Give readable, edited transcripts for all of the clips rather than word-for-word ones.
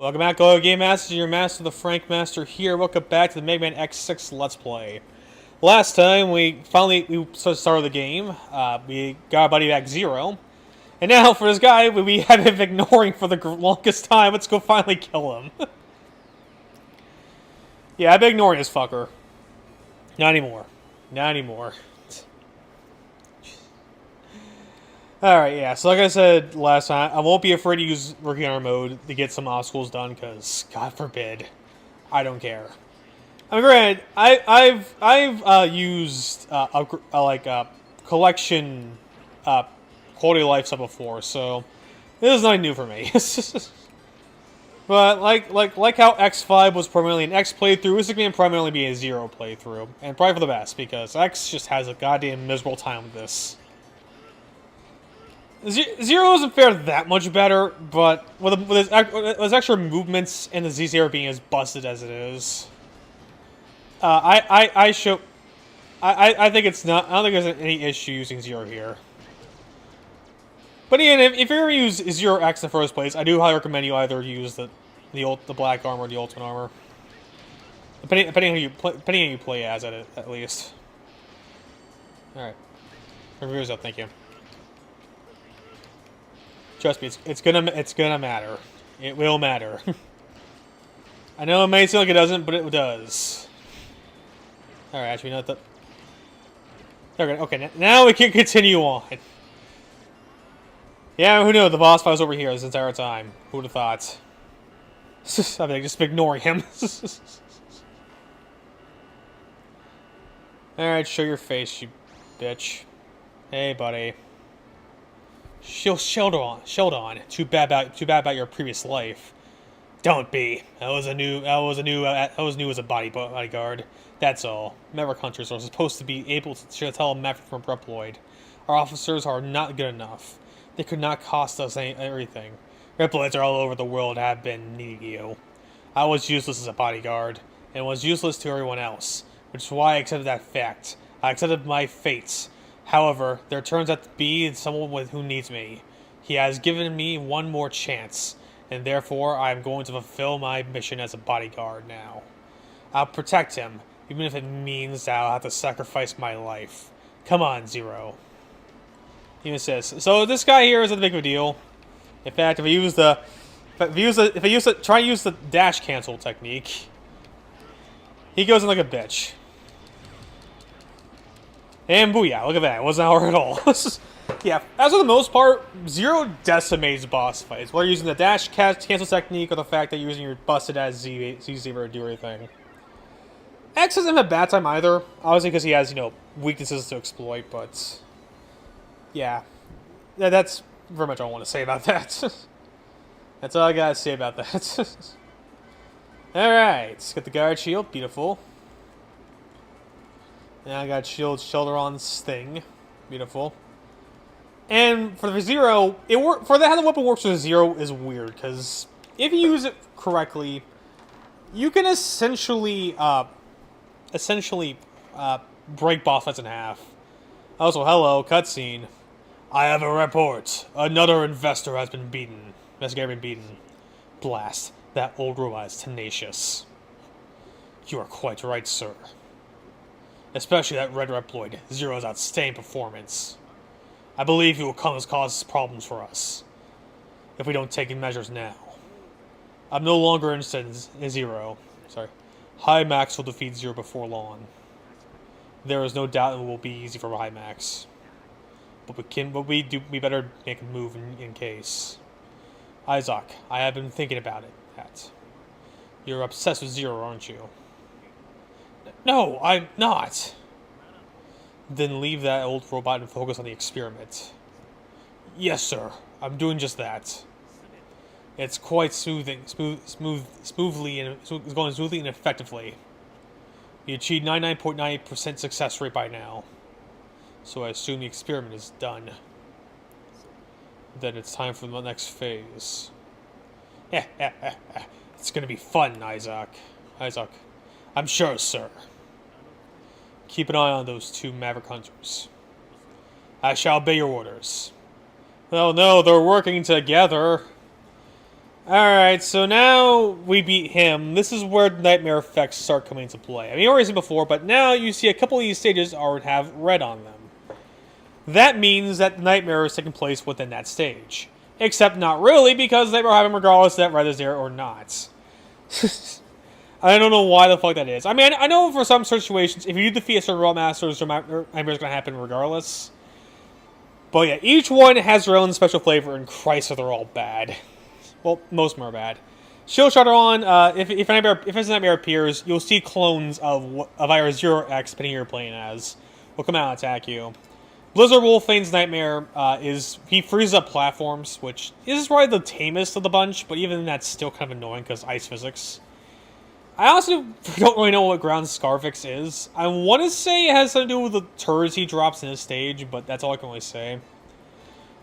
Welcome back, Go Game Master. Your master, the Frank Master here. Welcome back to the Mega Man X6 Let's Play. Last time we started the game. We got our buddy back Zero, and now for this guy we have been ignoring for the longest time. Let's go finally kill him. Yeah, I've been ignoring this fucker. Not anymore. Not anymore. Alright, yeah, so like I said last time, I won't be afraid to use Rookie Armor mode to get some obstacles done, because, God forbid, I don't care. I mean, granted, I've used, collection, quality of life stuff before, so this is nothing new for me. But, like how X5 was primarily an X playthrough, this is going to primarily be a Zero playthrough, and probably for the best, because X just has a goddamn miserable time with this. Zero isn't fair that much better, but with his extra movements and the Z0 being as busted as it is, I think it's not. I don't think there's any issue using Zero here. But again, if you're gonna use Zero X in the first place, I do highly recommend you either use the black armor or the ultimate armor, depending on who you play as at least. All right, reviewers up. Thank you. Trust me, it's gonna matter. It will matter. I know it may seem like it doesn't, but it does. All right, actually, not that. Okay, now we can continue on. Yeah, who knows? The boss fight was over here this entire time. Who would have thought? I mean, just ignoring him. All right, show your face, you bitch. Hey, buddy. Sheldon. Too bad about your previous life. Don't be. I was new as a bodyguard. That's all. Maverick hunters are supposed to be able to tell a Maverick from Reploid. Our officers are not good enough. They could not cost us everything. Reploids are all over the world have been needing you. I was useless as a bodyguard, and was useless to everyone else, which is why I accepted that fact. I accepted my fates. However, there turns out to be someone who needs me. He has given me one more chance, and therefore I am going to fulfill my mission as a bodyguard now. I'll protect him, even if it means that I'll have to sacrifice my life. Come on, Zero. He says. So this guy here isn't a big of a deal. In fact, if I try to use the dash cancel technique, he goes in like a bitch. And booyah, look at that. It wasn't hard at all. Yeah, as for the most part, Zero decimates boss fights. Whether you're using the dash cancel technique or the fact that you're using your busted ass Z0 to do everything. X hasn't had a bad time either. Obviously because he has, weaknesses to exploit, but... Yeah. That's very much all I want to say about that. That's all I gotta say about that. Alright, let's get the guard shield. Beautiful. Now I got shoulder on Sting. Beautiful. And for the Zero, how the weapon works with Zero is weird, because if you use it correctly, you can essentially break boss fights in half. Also, hello, cutscene. I have a report. Another investigator has been beaten. Blast. That old robot is tenacious. You are quite right, sir. Especially that red Reploid. Zero's outstanding performance. I believe he will cause problems for us if we don't take measures now. I'm no longer interested in Zero. Sorry. High Max will defeat Zero before long. There is no doubt it will be easy for High Max. But we better make a move in case. Isaac, I have been thinking about it. You're obsessed with Zero, aren't you? No, I'm not. Then leave that old robot and focus on the experiment. Yes, sir. I'm doing just that. It's quite smoothly and it's going smoothly and effectively. You achieved 99.98% success rate by now. So I assume the experiment is done. Then it's time for the next phase. It's gonna be fun, Isaac. I'm sure, sir. Keep an eye on those two Maverick hunters. I shall obey your orders. Oh no, they're working together. Alright, so now we beat him. This is where nightmare effects start coming into play. I mean, you already seen before, but now you see a couple of these stages already have red on them. That means that the nightmare is taking place within that stage. Except not really, because nightmare will happen regardless that red is there or not. I don't know why the fuck that is. I mean, I know for some situations, if you defeat a certain Realm Masters, nightmare is going to happen regardless. But yeah, each one has their own special flavor, and Christ, they're all bad. Well, most of them are bad. Shield Shutter on, if a nightmare appears, you'll see clones of either 0 or X, depending on who you're playing as, will come out and attack you. Blizzard Wolfane's nightmare he freezes up platforms, which is probably the tamest of the bunch, but even that's still kind of annoying because ice physics. I also don't really know what ground Scaravich is. I want to say it has something to do with the turds he drops in his stage, but that's all I can really say.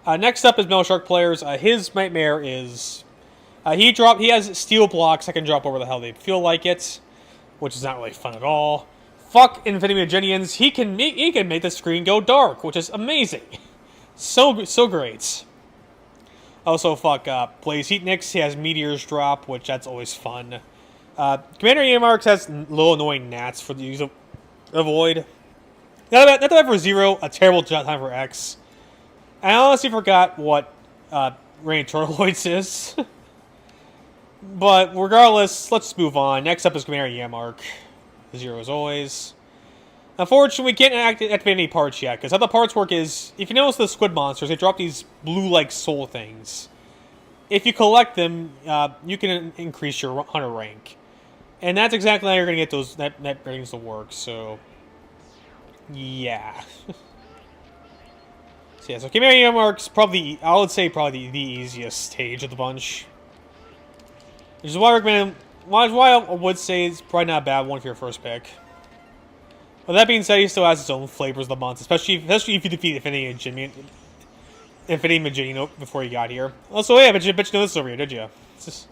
Next up is Metal Shark players. His nightmare is he has steel blocks that can drop wherever the hell they feel like it, which is not really fun at all. Fuck Infinity Maginians. He can make the screen go dark, which is amazing. So great. Also, fuck Blaze Heatniks. He has meteors drop, which that's always fun. Commander Yanmark has little annoying gnats for the use of avoid. Not that for 0, a terrible time for X. I honestly forgot what Rain Turtleoids is. But regardless, let's move on. Next up is Commander Yanmark. 0 as always. Unfortunately, we can't activate any parts yet, because how the parts work is, if you notice the squid monsters, they drop these blue-like soul things. If you collect them, you can increase your hunter rank. And that's exactly how you're going to get those that ratings to work, so... yeah. So Commander Yanmark's probably, I would say, probably the easiest stage of the bunch. Which is why I recommend, why I would say it's probably not a bad one for your first pick. But that being said, he still has its own flavors of the month, especially if you defeat Infinity Maginian before you got here. Also, hey, I bet you know this over here, did you? Just...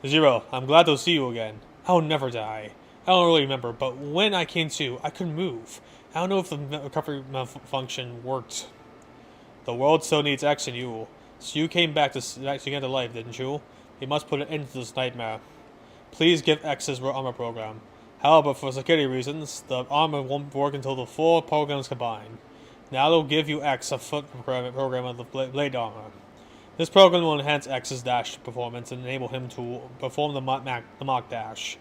0, I'm glad to see you again. I'll never die. I don't really remember, but when I came to, I couldn't move. I don't know if the recovery function worked. The world still needs X and you. So you came back to get to life, didn't you? You must put an end to this nightmare. Please give X his armor program. However, for security reasons, the armor won't work until the 4 programs combine. Now it'll give you X a foot program of the blade armor. This program will enhance X's dash performance and enable him to perform the mock dash.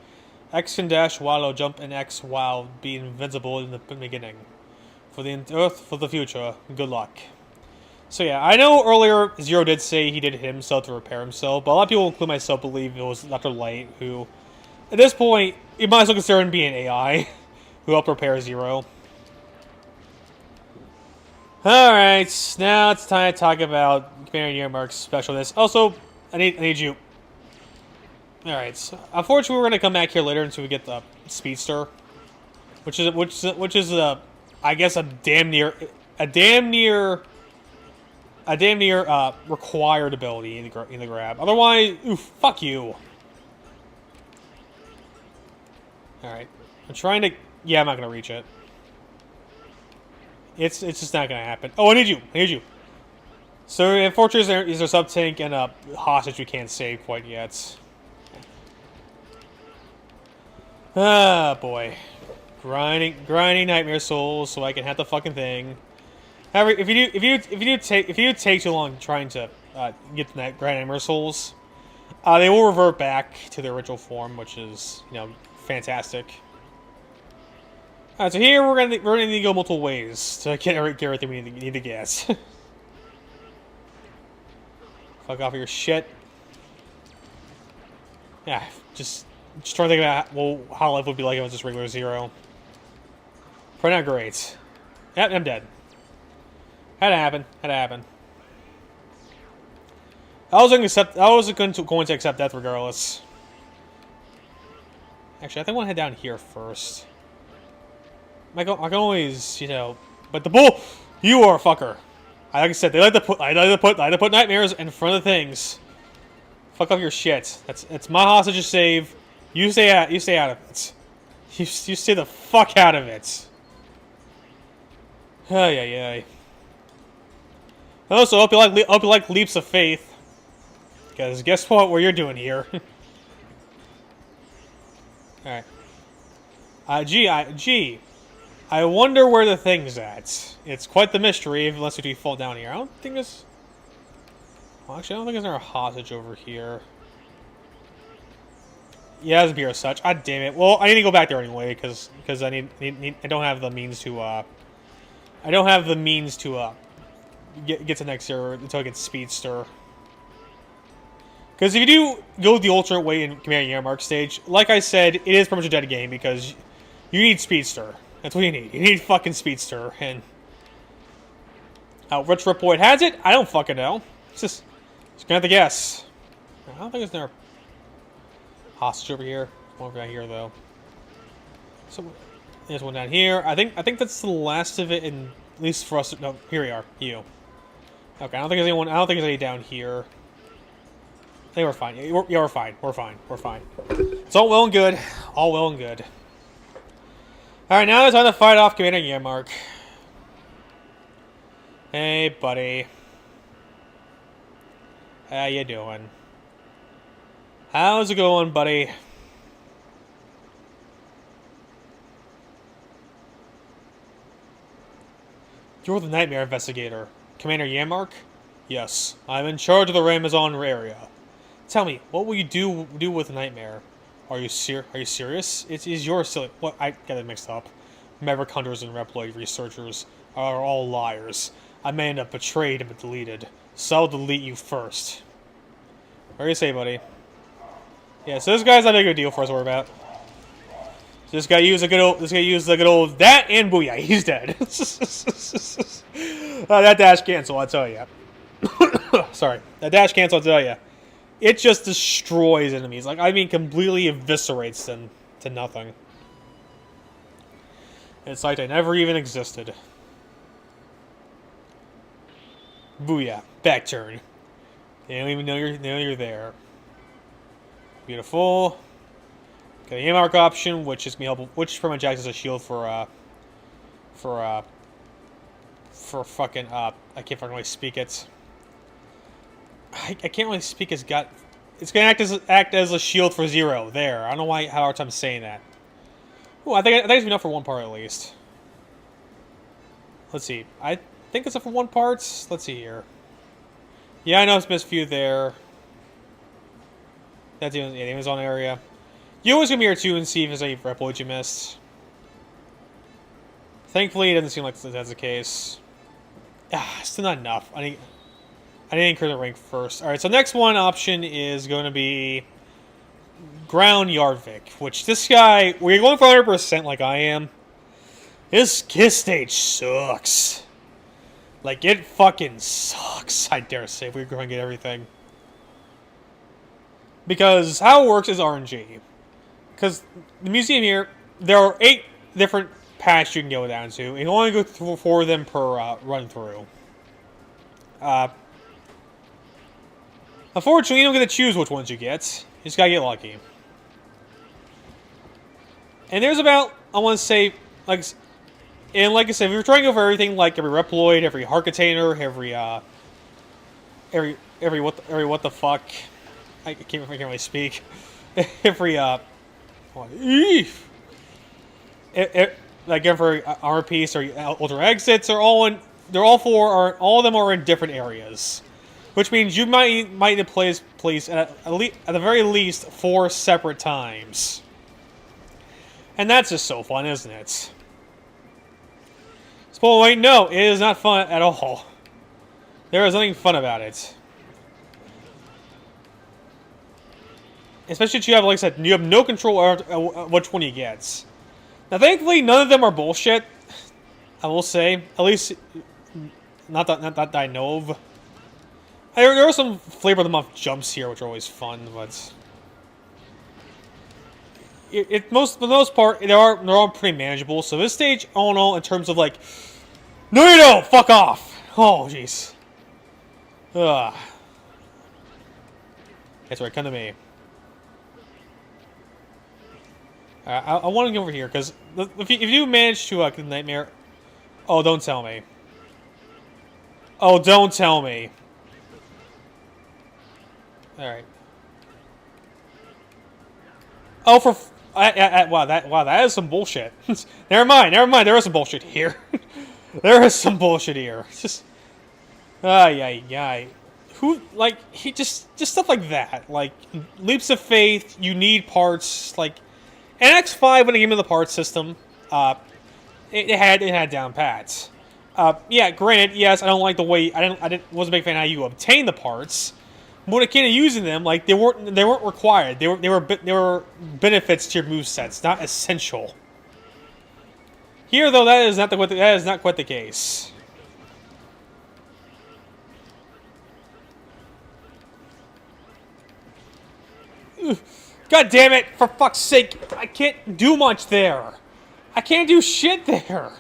X can dash while or jump in X while being invincible in the beginning. For the Earth, for the future, good luck. So yeah, I know earlier 0 did say he did hit himself to repair himself, but a lot of people, including myself, believe it was Dr. Light who, at this point, you might as well consider him being AI, who helped repair 0. Alright, now it's time to talk about Commander Yanmark's specialness. Also, I need you. Alright, so unfortunately we're gonna come back here later until we get the Speedster. Which is I guess a damn near required ability in the grab. Otherwise, oof, fuck you. Alright. I'm trying to... yeah, I'm not gonna reach it. It's just not gonna happen. Oh, I need you. So, unfortunately, is there sub-tank and a hostage we can't save quite yet. Ah, boy. Grinding Nightmare Souls so I can have the fucking thing. However, if you take too long trying to get the Nightmare Souls, they will revert back to their original form, which is, fantastic. Alright, so here we're gonna need to go multiple ways to get everything we need to get. Fuck off your shit. Yeah, just trying to think about how life would be like if it was just regular 0. Probably not great. Yep, I'm dead. Had to happen. I was going to accept death regardless. Actually, I think I want to head down here first. I can always, but the bull, you are a fucker. Like I said, they like to put nightmares in front of things. Fuck off your shit. It's my hostage to save. You stay out of it. You stay the fuck out of it. Ay. Also, hope you like Leaps of Faith. Because guess what you're doing here? Alright. Gee, I wonder where the thing's at. It's quite the mystery, unless we fall down here. I don't think there's... Well, actually, I don't think there's a hostage over here. Yeah, it's beer as such. God damn it. Well, I need to go back there anyway, because I don't have the means to, I don't have the means to, get to next year until I get Speedster. Because if you do go the alternate way in Commander Yanmark stage, like I said, it is pretty much a dead game, because you need Speedster. That's what you need. You need fucking Speedster, and... Rich Reploid has it? I don't fucking know. Just gonna have to guess. I don't think there's a hostage over here. One down here, though. So, there's one down here. I think that's the last of it, and at least for us. No, here we are. You. Okay, I don't think there's anyone. I don't think there's any down here. I think we're fine. Yeah, we're fine. We're fine. We're fine. It's all well and good. All well and good. All right, now it's time to fight off Commander Yanmark. Hey, buddy. How you doing? How's it going, buddy? You're the Nightmare Investigator. Commander Yanmark? Yes, I'm in charge of the Ramazan area. Tell me, what will you do with the Nightmare? Are you serious? It is your silly... What? I got it mixed up. Maverick hunters and Reploid researchers are all liars. I may end up betrayed and deleted, so I'll delete you first. What do you say, buddy? Yeah, so this guy's not a big deal for us to worry about. So this guy used a good old... that and booyah. He's dead. That dash cancel, I'll tell you. Sorry. That dash cancel, I'll tell you. It just destroys enemies. Like, I mean, completely eviscerates them to nothing. It's like they never even existed. Booyah. Back turn. They don't even know you're there. Beautiful. Got the Yanmark option, which is gonna help, which pretty much acts as a shield for fucking I can't fucking really speak it. I can't really speak as gut. It's gonna act as a shield for Zero. There. I don't know why I have a hard time saying that. Oh, I think it's enough for one part at least. Let's see. I think it's enough for one part. Let's see here. Yeah, I know it's missed a few there. That's the Amazon area. You always gonna be here too and see if there's any Reploids you missed. Thankfully, it doesn't seem like that's the case. Still not enough. I need to increase the rank first. Alright, so next one option is going to be Ground Yardvik, which this guy, where you're going for 100% like I am, his stage sucks. Like, it fucking sucks, I dare say, if we're going to get everything. Because how it works is RNG. Because the museum here, there are 8 different paths you can go down to, and you only go through 4 of them per run-through. Unfortunately, you don't get to choose which ones you get. You just gotta get lucky. And there's about, I want to say, like I said, if you're trying to go for everything, like every Reploid, every heart container, every what the fuck, I can't really speak. Every like every armor piece or ultra exits are all in. All of them are in different areas. Which means you might need to place at the very least 4 separate times. And that's just so fun, isn't it? Spoiler wait, no, it is not fun at all. There is nothing fun about it. Especially if you have, like I said, you have no control over which one you get. Now, thankfully, none of them are bullshit. I will say, at least not that I know of. There are some flavor of the month jumps here, which are always fun, but for the most part, they're all pretty manageable. So this stage, all in all, in terms of like, no, you don't, fuck off. Oh, jeez. Ugh. That's right, come to me. I want to go over here because if you manage to get the Nightmare, oh, don't tell me. Oh, don't tell me. Alright. Oh, for... wow, that is some bullshit. Never mind, there is some bullshit here. There is some bullshit here. It's just... Ay. Who, like, he just stuff like that. Like, leaps of faith, you need parts, like... NX5, when it came to the parts system, it had down pats. Yeah, granted, yes, I don't like the way... wasn't a big fan of how you obtain the parts. When it came to using them, like, they weren't required. They were benefits to your movesets, not essential. Here, though, that is not quite the case. God damn it! For fuck's sake, I can't do much there. I can't do shit there.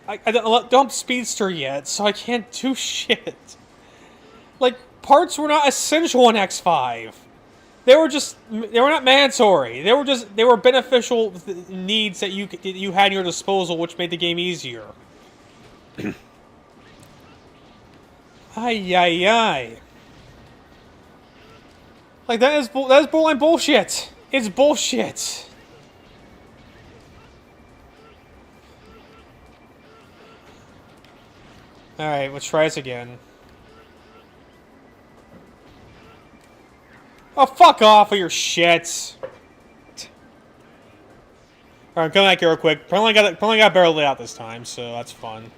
I don't have Speedster yet, so I can't do shit. Like, parts were not essential in X5. They were not mandatory. They were beneficial needs that you had at your disposal, which made the game easier. Ay. Like, that is borderline bullshit. It's bullshit. Alright, let's try this again. Oh, fuck off with your shit. Alright, I'm coming back here real quick. Probably got a barrel laid out this time, so that's fun.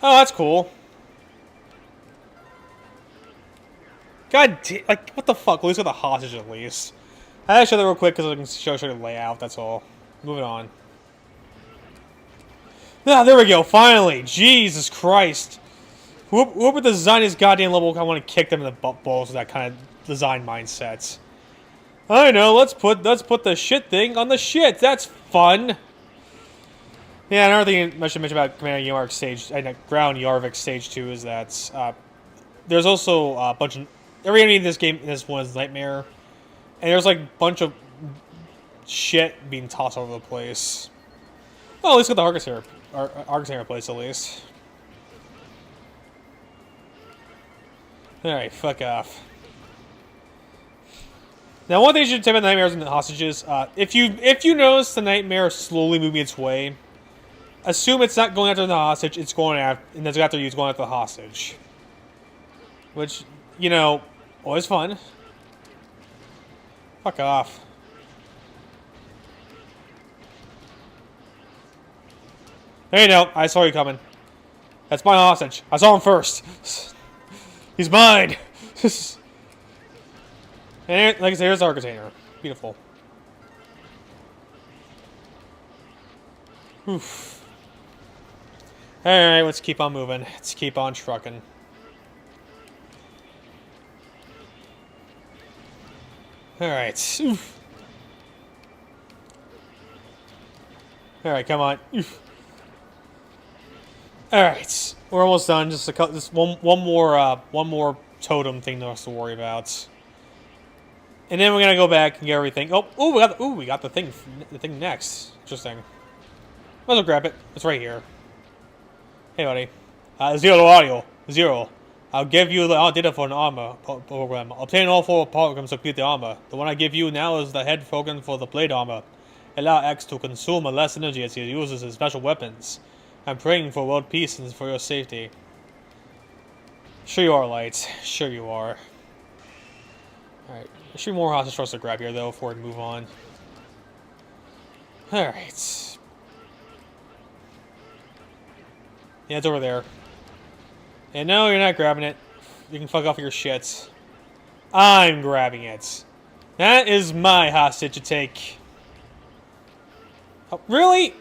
Oh, that's cool. God damn, like, what the fuck? At least got the hostage at least. I had to show that real quick because I can show the layout, that's all. Moving on. Ah, there we go, finally! Jesus Christ! Whoever designed this goddamn level, I want to kick them in the balls with that kind of design mindset. I know, let's put the shit thing on the shit, that's fun! Yeah, another thing I should mention about Commander Yanmark stage, Ground Yarvik stage 2 is that, there's also a bunch of... Every enemy in this one is Nightmare. And there's like a bunch of shit being tossed over the place. Well, at least got the Argus here place at least. Alright, fuck off. Now, one thing you should take about the Nightmares and the hostages, if you notice the Nightmare slowly moving its way, assume it's not going after the hostage, it's going after, and it's going after the hostage. Which, you know, always fun. Fuck off. There you go. I saw you coming. That's my hostage. I saw him first. He's mine. And like I said, here's our container. Beautiful. Oof. Alright, let's keep on moving. Let's keep on trucking. Alright. Alright, come on. Oof. Alright. We're almost done. Just one more totem thing to us to worry about. And then we're gonna go back and get everything. We got the thing next. Interesting. Might as well grab it. It's right here. Hey, buddy. Zero audio. Zero. I'll give you the data for an armor program. Obtain all 4 programs to complete the armor. The one I give you now is the head program for the blade armor. Allow X to consume less energy as he uses his special weapons. I'm praying for world peace and for your safety. Sure you are, Light. Sure you are. Alright. There should be more hostage for us to grab here, though, before we move on. Alright. Yeah, it's over there. And no, you're not grabbing it. You can fuck off your shits. I'm grabbing it. That is my hostage to take. Oh, really?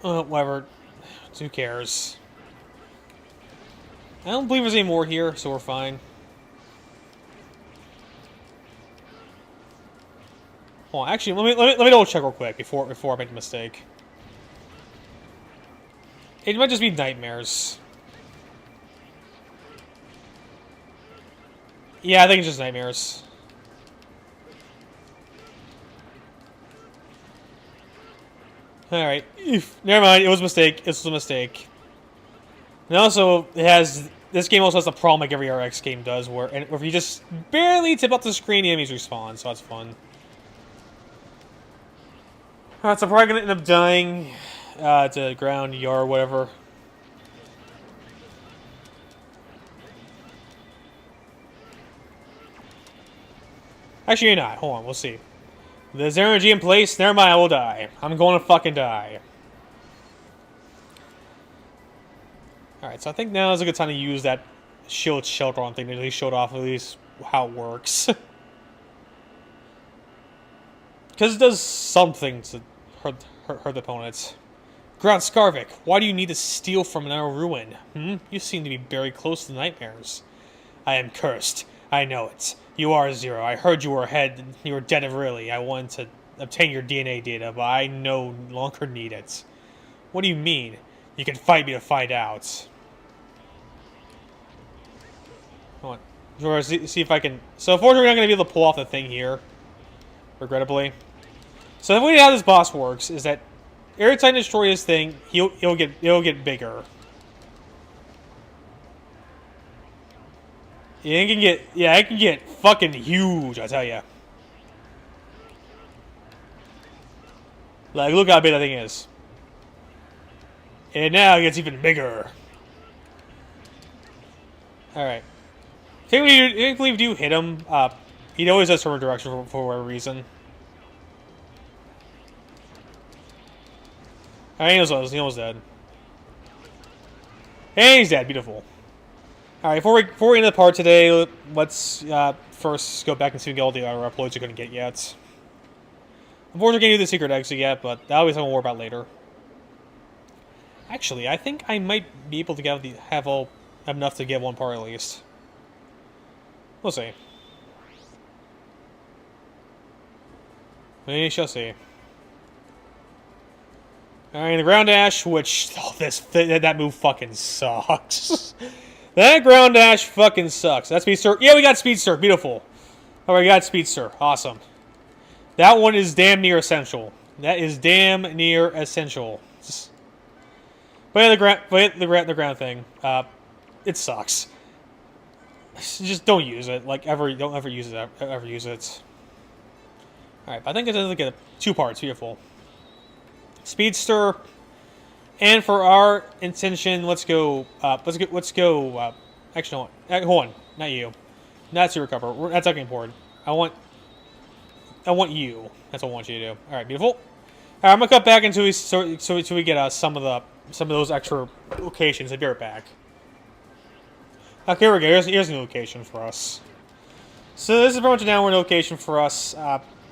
Whatever. Who cares? I don't believe there's any more here, so we're fine. Hold on, actually, let me double check real quick before I make a mistake. It might just be nightmares. Yeah, I think it's just nightmares. Alright. Never mind, it was a mistake. It was a mistake. And also, it has this game also has the problem like every RX game does, where if you just barely tip up the screen, the enemies respawn, so that's fun. Alright, so I'm probably gonna end up dying to ground, yard, whatever. Actually, you're not. Hold on, we'll see. There's energy in place. Never mind, I will die. I'm going to fucking die. Alright, so I think now is a good time to use that shield shelter on thing to at least show off at least how it works. Because it does something to hurt the opponents. Ground Scaravich, why do you need to steal from another ruin? You seem to be very close to the nightmares. I am cursed. I know it. You are Zero. I heard you were you were dead really. I wanted to obtain your DNA data, but I no longer need it. What do you mean? You can fight me to find out. Hold on. See if I can... So unfortunately we're not going to be able to pull off the thing here. Regrettably. So the way how this boss works is that every time you destroy his thing, it'll get bigger. Yeah, it can get fucking huge, I tell ya. Like, look how big that thing is. And now it gets even bigger. Alright. I think when you do hit him, he always does turn a direction for whatever reason. Alright, he almost dead. And he's dead, beautiful. Alright, before we end the part today, let's first go back and see if we get all the other uploads we're going to get yet. Unfortunately, we can't do the secret exit yet, but that'll be something we'll worry about later. Actually, I think I might be able to have enough to get one part at least. We'll see. We shall see. Alright, the ground dash, which that move fucking sucks. That ground dash fucking sucks. That speedster. Yeah, we got speedster. Beautiful. Alright, we got speedster. Awesome. That one is damn near essential. That is damn near essential. But yeah, the ground thing. It sucks. Just don't use it. Like don't ever use it. Ever use it. All right, I think it's gonna get 2 parts. Beautiful. Speedster, and for our intention, let's go. Actually, no, hold on. Not you. Not to recover. That's not important. I want you. That's what I want you to do. All right, beautiful. All right, I'm gonna cut back until we get some of those extra locations. I'll be right back. Okay, here we go. Here's a new location for us. So this is pretty much a downward location for us.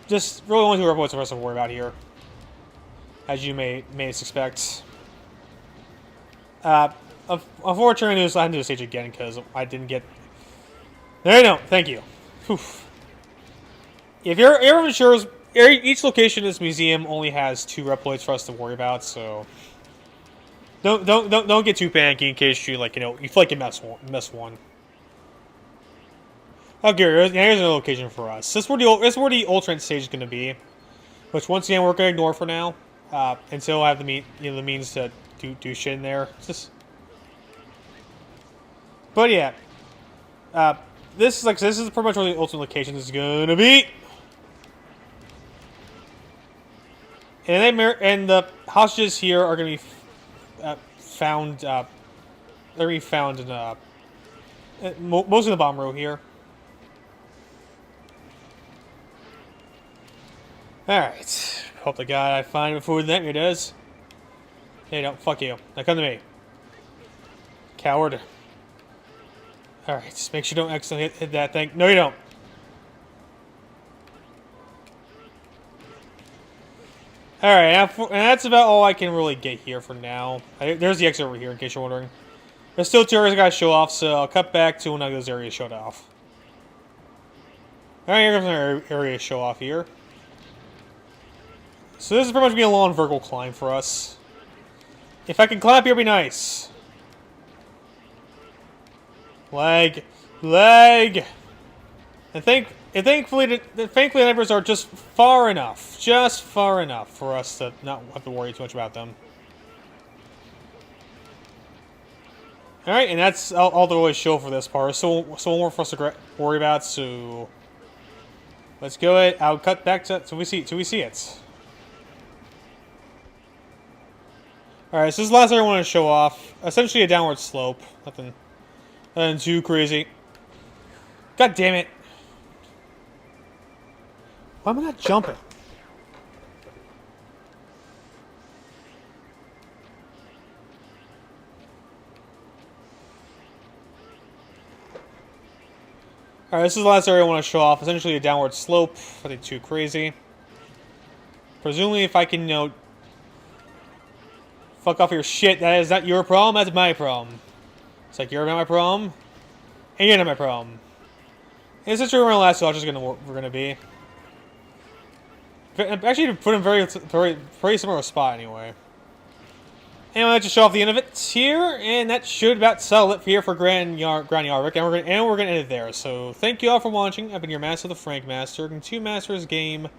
Just really only 2 reports for us to worry about here, as you may suspect. Unfortunately, I had to do the stage again because I didn't get. There you go. Thank you. Whew. If everyone ensures each location in this museum only has 2 reploids for us to worry about, so don't get too panicky in case you you feel like you miss one. Okay, here's another location for us. This is where the alternate stage is going to be, which once again we're going to ignore for now until I have the means to do shit in there. But yeah, this is pretty much where the ultimate location is going to be. And the hostages here are going to be found. They're going to be found in most of the bottom row here. All right. Hope to God I find before the nightmare does. Hey, don't. Fuck you. Now come to me, coward. All right. Just make sure you don't accidentally hit that thing. No, you don't. Alright, and that's about all I can really get here for now. There's the exit over here, in case you're wondering. There's still 2 areas I gotta show off, so I'll cut back to when I get those areas showed off. Alright, here comes another area to show off here. So this is pretty much being a long vertical climb for us. If I can climb up here, it'd be nice. Lag. And thankfully the neighbors are just far enough for us to not have to worry too much about them. Alright, and that's all the really show for this part. So one more for us to worry about, so... Let's go ahead, I'll cut back to we see it. Alright, so this is the last thing I want to show off. Essentially a downward slope. Nothing too crazy. God damn it. Why am I not jumping? Alright, this is the last area I want to show off. Essentially a downward slope. Nothing too crazy. Presumably if I can, you know... Fuck off your shit. That is not your problem, that's my problem. It's like, you're not my problem. And you're not my problem. And since we're in the last lodge, we're gonna be. Actually, to put in very similar spot anyway. Anyway, let's just show off the end of it here, and that should about settle it here for Grand Yarvik, and we're gonna end it there. So thank you all for watching. I've been your Master, the Frank Master, and 2 Masters game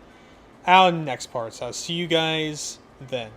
out in the next part. So I'll see you guys then.